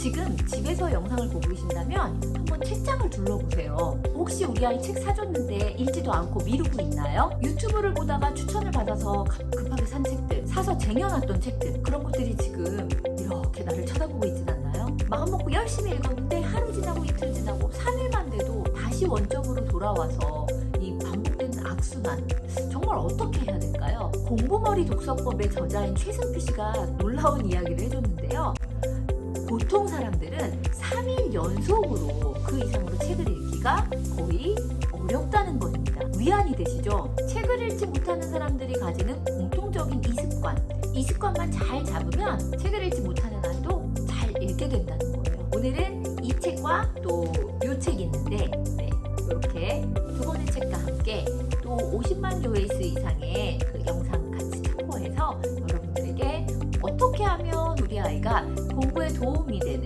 지금 집에서 영상을 보고 계신다면 한번 책장을 둘러보세요. 혹시 우리 아이 책 사줬는데 읽지도 않고 미루고 있나요? 유튜브를 보다가 추천을 받아서 급하게 산 책들, 사서 쟁여놨던 책들, 그런 것들이 지금 이렇게 나를 쳐다보고 있진 않나요? 마음먹고 열심히 읽었는데 하루 지나고 이틀 지나고 3일만 돼도 다시 원점으로 돌아와서 이 반복되는 악순환, 정말 어떻게 해야 될까요? 공부머리 독서법의 저자인 최승필 씨가 놀라운 이야기를 해줬는데요. 보통 사람들은 3일 연속으로 그 이상으로 책을 읽기가 거의 어렵다는 것입니다. 위안이 되시죠? 책을 읽지 못하는 사람들이 가지는 공통적인 이 습관만 잘 잡으면 책을 읽지 못하는 아이도 잘 읽게 된다는 거예요. 오늘은 이 책과 또 이 책이 있는데 이렇게 두 권의 책과 함께 또 50만 조회수 이상의 그 영상 같이 참고해서 여러분들에게 어떻게 하면 우리 아이가 공부에 도움이 되는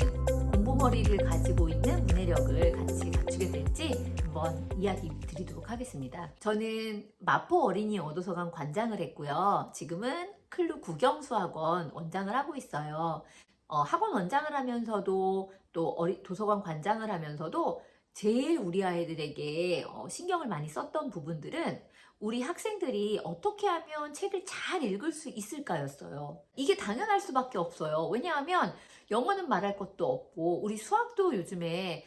공부머리를 가지고 있는 문해력을 같이 갖추게 될지 한번 이야기 드리도록 하겠습니다. 저는 마포 어린이 어도서관 관장을 했고요. 지금은 클루 국영수학원 원장을 하고 있어요. 학원 원장을 하면서도 또 도서관 관장을 하면서도 제일 우리 아이들에게 신경을 많이 썼던 부분들은 우리 학생들이 어떻게 하면 책을 잘 읽을 수 있을까였어요. 이게 당연할 수밖에 없어요. 왜냐하면 영어는 말할 것도 없고 우리 수학도 요즘에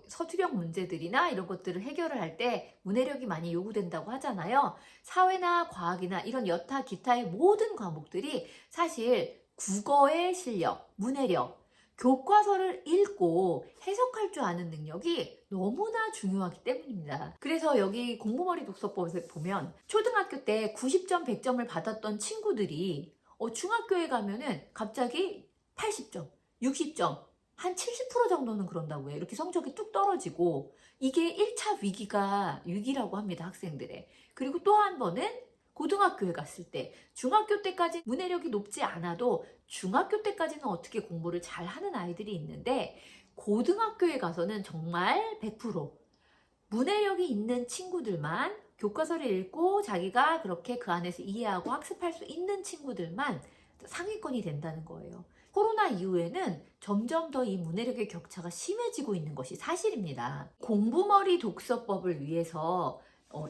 서술형 문제들이나 이런 것들을 해결을 할 때 문해력이 많이 요구된다고 하잖아요. 사회나 과학이나 이런 여타 기타의 모든 과목들이 사실 국어의 실력, 문해력, 교과서를 읽고 해석할 줄 아는 능력이 너무나 중요하기 때문입니다. 그래서 여기 공부머리 독서법에서 보면 초등학교 때 90점, 100점을 받았던 친구들이 중학교에 가면은 갑자기 80점, 60점, 한 70% 정도는 그런다고 해요. 이렇게 성적이 뚝 떨어지고 이게 1차 위기라고 합니다. 학생들의. 그리고 또 한 번은 고등학교에 갔을 때 중학교 때까지 문해력이 높지 않아도 중학교 때까지는 어떻게 공부를 잘 하는 아이들이 있는데 고등학교에 가서는 정말 100% 문해력이 있는 친구들만 교과서를 읽고 자기가 그렇게 그 안에서 이해하고 학습할 수 있는 친구들만 상위권이 된다는 거예요. 코로나 이후에는 점점 더 이 문해력의 격차가 심해지고 있는 것이 사실입니다. 공부머리 독서법을 위해서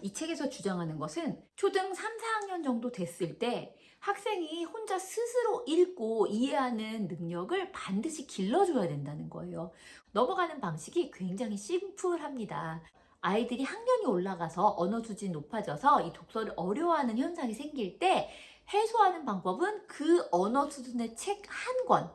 이 책에서 주장하는 것은 초등 3, 4학년 정도 됐을 때 학생이 혼자 스스로 읽고 이해하는 능력을 반드시 길러줘야 된다는 거예요. 넘어가는 방식이 굉장히 심플합니다. 아이들이 학년이 올라가서 언어 수준이 높아져서 이 독서를 어려워하는 현상이 생길 때 해소하는 방법은 그 언어 수준의 책 한 권,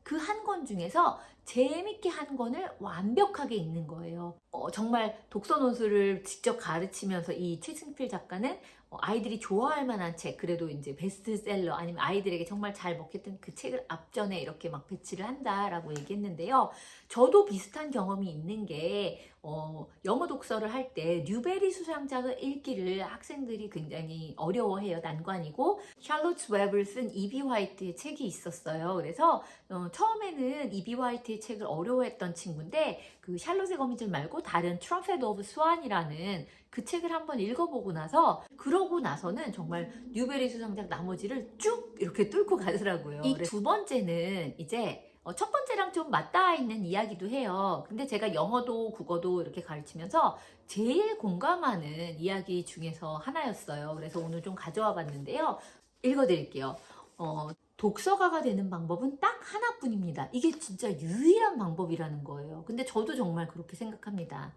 그 한 권 중에서 재밌게 한 권을 완벽하게 읽는 거예요. 정말 독서 논술을 직접 가르치면서 이 최승필 작가는 아이들이 좋아할 만한 책, 그래도 이제 베스트셀러 아니면 아이들에게 정말 잘 먹혔던 그 책을 앞전에 이렇게 막 배치를 한다라고 얘기했는데요. 저도 비슷한 경험이 있는 게 영어 독서를 할 때 뉴베리 수상작을 읽기를 학생들이 굉장히 어려워해요. 난관이고 샬롯 웹을 쓴 이비 화이트의 책이 있었어요. 그래서 처음에는 이비 화이트의 책을 어려워했던 친구인데 그 샬롯의 거미줄 말고 다른 트럼펫 오브 스완이라는 그 책을 한번 읽어보고 나서 그러고 나서는 정말 뉴베리 수상작 나머지를 쭉 이렇게 뚫고 가더라고요. 이 두 번째는 이제 첫 번째랑 좀 맞닿아 있는 이야기도 해요. 근데 제가 영어도 국어도 이렇게 가르치면서 제일 공감하는 이야기 중에서 하나였어요. 그래서 오늘 좀 가져와 봤는데요. 읽어드릴게요. 독서가가 되는 방법은 딱 하나뿐입니다. 이게 진짜 유일한 방법이라는 거예요. 근데 저도 정말 그렇게 생각합니다.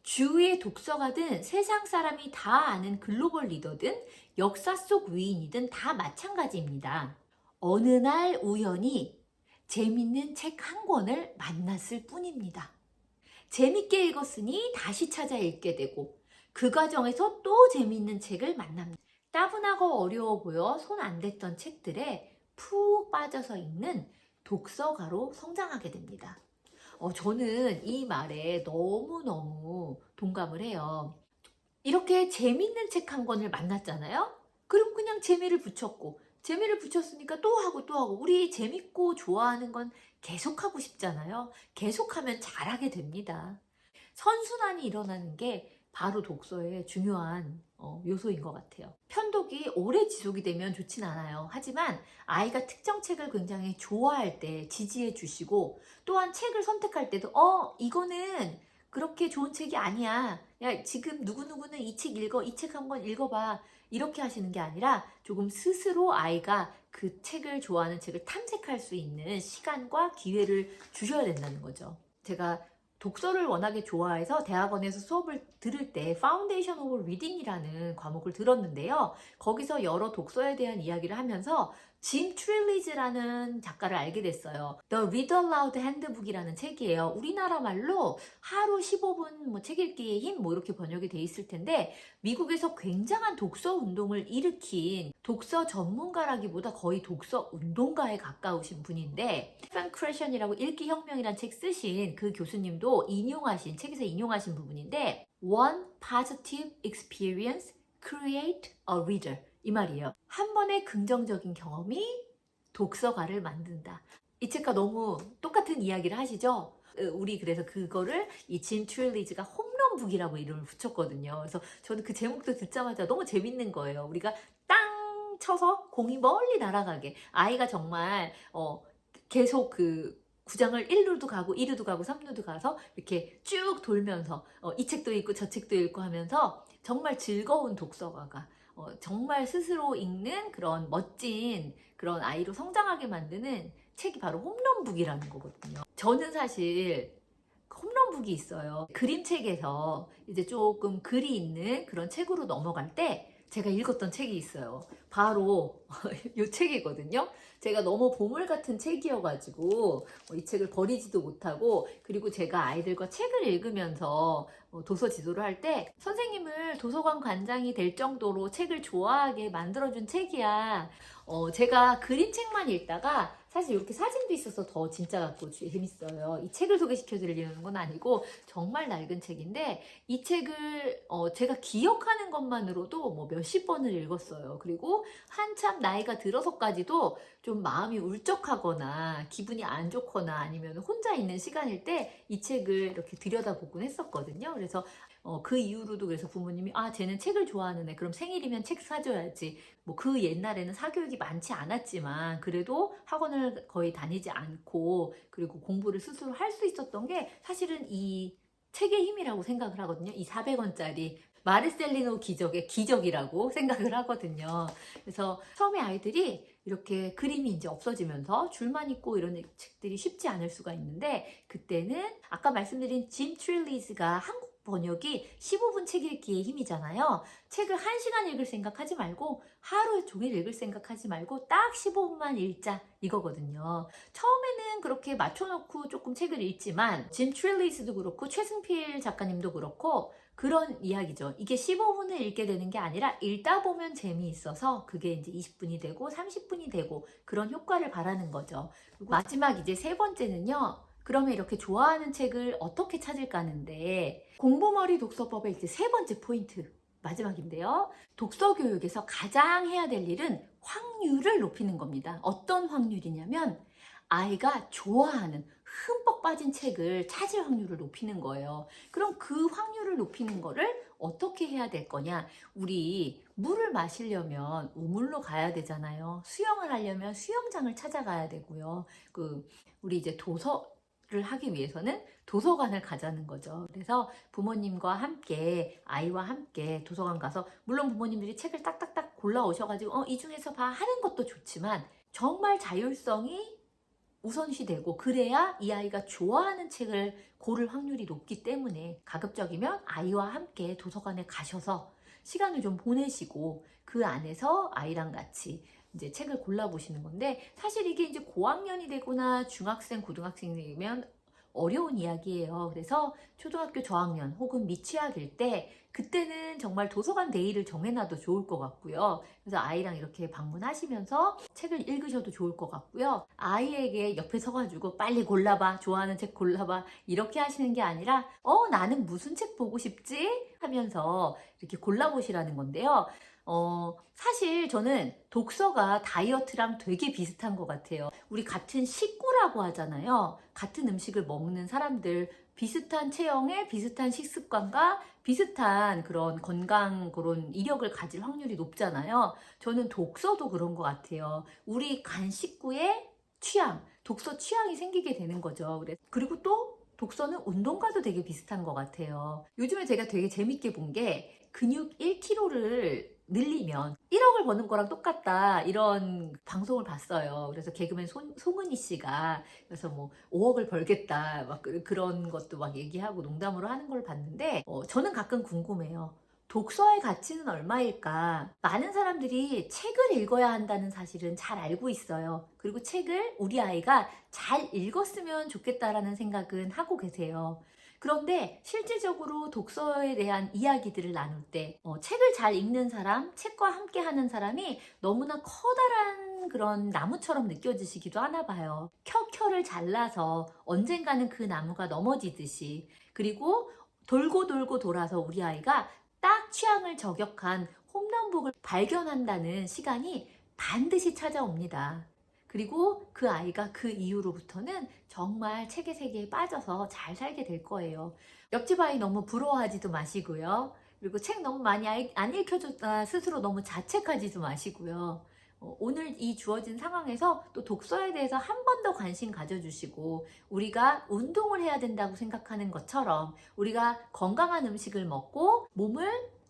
주위의 독서가든 세상 사람이 다 아는 글로벌 리더든 역사 속 위인이든 다 마찬가지입니다. 어느 날 우연히 재밌는 책 한 권을 만났을 뿐입니다. 재밌게 읽었으니 다시 찾아 읽게 되고 그 과정에서 또 재밌는 책을 만납니다. 따분하고 어려워 보여 손 안 댔던 책들에 푹 빠져서 읽는 독서가로 성장하게 됩니다. 저는 이 말에 너무너무 동감을 해요. 이렇게 재밌는 책 한 권을 만났잖아요? 그리고 그냥 재미를 붙였고, 재미를 붙였으니까 또 하고 또 하고, 우리 재밌고 좋아하는 건 계속하고 싶잖아요? 계속하면 잘하게 됩니다. 선순환이 일어나는 게 바로 독서의 중요한 요소인 것 같아요. 편독이 오래 지속이 되면 좋진 않아요. 하지만 아이가 특정 책을 굉장히 좋아할 때 지지해 주시고, 또한 책을 선택할 때도 이거는 그렇게 좋은 책이 아니야. 야, 지금 누구누구는 이 책 읽어. 이 책 한번 읽어봐. 이렇게 하시는 게 아니라 조금 스스로 아이가 그 책을 좋아하는 책을 탐색할 수 있는 시간과 기회를 주셔야 된다는 거죠. 제가 독서를 워낙에 좋아해서 대학원에서 수업을 들을 때 Foundation of Reading이라는 과목을 들었는데요. 거기서 여러 독서에 대한 이야기를 하면서 짐 트릴리즈라는 작가를 알게 됐어요. The Read Aloud Handbook이라는 책이에요. 우리나라 말로 하루 15분 책 읽기의 힘 이렇게 번역이 돼 있을 텐데, 미국에서 굉장한 독서 운동을 일으킨 독서 전문가라기보다 거의 독서 운동가에 가까우신 분인데, 스티븐 크래션이라고 읽기 혁명이란 책 쓰신 그 교수님도 책에서 인용하신 부분인데, One positive experience create a reader, 이 말이에요. 한 번의 긍정적인 경험이 독서가를 만든다. 이 책과 너무 똑같은 이야기를 하시죠? 우리 그래서 그거를 이 짐 트릴리즈가 홈런북이라고 이름을 붙였거든요. 그래서 저는 그 제목도 듣자마자 너무 재밌는 거예요. 우리가 땅 쳐서 공이 멀리 날아가게, 아이가 정말 계속 그 구장을 1루도 가고 2루도 가고 3루도 가서 이렇게 쭉 돌면서 이 책도 읽고 저 책도 읽고 하면서 정말 즐거운 독서가가 정말 스스로 읽는 그런 멋진 그런 아이로 성장하게 만드는 책이 바로 홈런북이라는 거거든요. 저는 사실 홈런북이 있어요. 그림책에서 이제 조금 글이 있는 그런 책으로 넘어갈 때 제가 읽었던 책이 있어요. 바로 이 책이거든요. 제가 너무 보물 같은 책이어가지고 이 책을 버리지도 못하고, 그리고 제가 아이들과 책을 읽으면서 도서 지도를 할 때 선생님을 도서관 관장이 될 정도로 책을 좋아하게 만들어준 책이야. 제가 그림책만 읽다가 사실 이렇게 사진도 있어서 더 진짜 같고 재밌어요. 이 책을 소개시켜 드리려는 건 아니고 정말 낡은 책인데, 이 책을 제가 기억하는 것만으로도 뭐 몇십 번을 읽었어요. 그리고 한참 나이가 들어서까지도 좀 마음이 울적하거나 기분이 안 좋거나 아니면 혼자 있는 시간일 때 이 책을 이렇게 들여다보곤 했었거든요. 그래서 그 이후로도 그래서 부모님이 쟤는 책을 좋아하는 애, 그럼 생일이면 책 사줘야지. 뭐 그 옛날에는 사교육이 많지 않았지만 그래도 학원을 거의 다니지 않고 그리고 공부를 스스로 할 수 있었던 게 사실은 이 책의 힘이라고 생각을 하거든요. 이 400원짜리 마르셀리노 기적의 기적이라고 생각을 하거든요. 그래서 처음에 아이들이 이렇게 그림이 이제 없어지면서 줄만 있고 이런 책들이 쉽지 않을 수가 있는데, 그때는 아까 말씀드린 짐 트릴리즈가 한국 번역이 15분 책 읽기의 힘이잖아요. 책을 1시간 읽을 생각하지 말고 하루 종일 읽을 생각하지 말고 딱 15분만 읽자, 이거거든요. 처음에는 그렇게 맞춰놓고 조금 책을 읽지만 짐 트릴리즈도 그렇고 최승필 작가님도 그렇고 그런 이야기죠. 이게 15분을 읽게 되는 게 아니라 읽다 보면 재미있어서 그게 이제 20분이 되고 30분이 되고 그런 효과를 바라는 거죠. 그리고 마지막 이제 세 번째는요. 그러면 이렇게 좋아하는 책을 어떻게 찾을까 하는데, 공부머리 독서법의 이제 세 번째 포인트 마지막인데요. 독서 교육에서 가장 해야 될 일은 확률을 높이는 겁니다. 어떤 확률이냐면 아이가 좋아하는 흠뻑 빠진 책을 찾을 확률을 높이는 거예요. 그럼 그 확률을 높이는 거를 어떻게 해야 될 거냐? 우리 물을 마시려면 우물로 가야 되잖아요. 수영을 하려면 수영장을 찾아가야 되고요. 우리 이제 도서를 하기 위해서는 도서관을 가자는 거죠. 그래서 부모님과 함께, 아이와 함께 도서관 가서, 물론 부모님들이 책을 딱딱딱 골라 오셔가지고 이 중에서 봐 하는 것도 좋지만 정말 자율성이 우선시 되고, 그래야 이 아이가 좋아하는 책을 고를 확률이 높기 때문에 가급적이면 아이와 함께 도서관에 가셔서 시간을 좀 보내시고 그 안에서 아이랑 같이 이제 책을 골라보시는 건데, 사실 이게 이제 고학년이 되거나 중학생, 고등학생이 되면 어려운 이야기예요. 그래서 초등학교 저학년 혹은 미취학일 때, 그때는 정말 도서관 데이를 정해놔도 좋을 것 같고요. 그래서 아이랑 이렇게 방문하시면서 책을 읽으셔도 좋을 것 같고요. 아이에게 옆에 서가지고 빨리 골라봐, 좋아하는 책 골라봐, 이렇게 하시는 게 아니라 나는 무슨 책 보고 싶지? 하면서 이렇게 골라보시라는 건데요. 사실 저는 독서가 다이어트랑 되게 비슷한 것 같아요. 우리 같은 식구라고 하잖아요. 같은 음식을 먹는 사람들, 비슷한 체형에 비슷한 식습관과 비슷한 그런 건강, 그런 이력을 가질 확률이 높잖아요. 저는 독서도 그런 것 같아요. 우리 간 식구의 취향, 독서 취향이 생기게 되는 거죠. 그리고 또 독서는 운동과도 되게 비슷한 것 같아요. 요즘에 제가 되게 재밌게 본 게 근육 1kg를 늘리면 1억을 버는 거랑 똑같다, 이런 방송을 봤어요. 그래서 개그맨 송은이 씨가 그래서 뭐 5억을 벌겠다 막 그런 것도 막 얘기하고 농담으로 하는 걸 봤는데, 저는 가끔 궁금해요. 독서의 가치는 얼마일까? 많은 사람들이 책을 읽어야 한다는 사실은 잘 알고 있어요. 그리고 책을 우리 아이가 잘 읽었으면 좋겠다라는 생각은 하고 계세요. 그런데 실질적으로 독서에 대한 이야기들을 나눌 때 책을 잘 읽는 사람, 책과 함께 하는 사람이 너무나 커다란 그런 나무처럼 느껴지시기도 하나 봐요. 켜켜를 잘라서 언젠가는 그 나무가 넘어지듯이, 그리고 돌고 돌고 돌아서 우리 아이가 딱 취향을 저격한 홈런북을 발견한다는 시간이 반드시 찾아옵니다. 그리고 그 아이가 그 이후로부터는 정말 책의 세계에 빠져서 잘 살게 될 거예요. 옆집 아이 너무 부러워하지도 마시고요. 그리고 책 너무 많이 안 읽혀줬다 스스로 너무 자책하지도 마시고요. 오늘 이 주어진 상황에서 또 독서에 대해서 한 번 더 관심 가져주시고, 우리가 운동을 해야 된다고 생각하는 것처럼, 우리가 건강한 음식을 먹고 몸을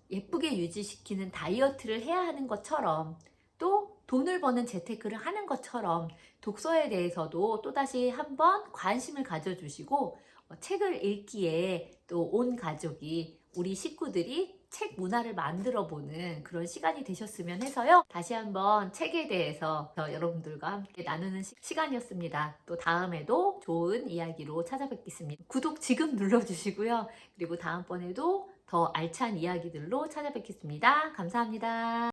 예쁘게 유지시키는 다이어트를 해야 하는 것처럼, 또 돈을 버는 재테크를 하는 것처럼 독서에 대해서도 또다시 한번 관심을 가져주시고, 책을 읽기에 또 온 가족이, 우리 식구들이 책 문화를 만들어 보는 그런 시간이 되셨으면 해서요. 다시 한번 책에 대해서 여러분들과 함께 나누는 시간이었습니다. 또 다음에도 좋은 이야기로 찾아뵙겠습니다. 구독 지금 눌러주시고요. 그리고 다음번에도 더 알찬 이야기들로 찾아뵙겠습니다. 감사합니다.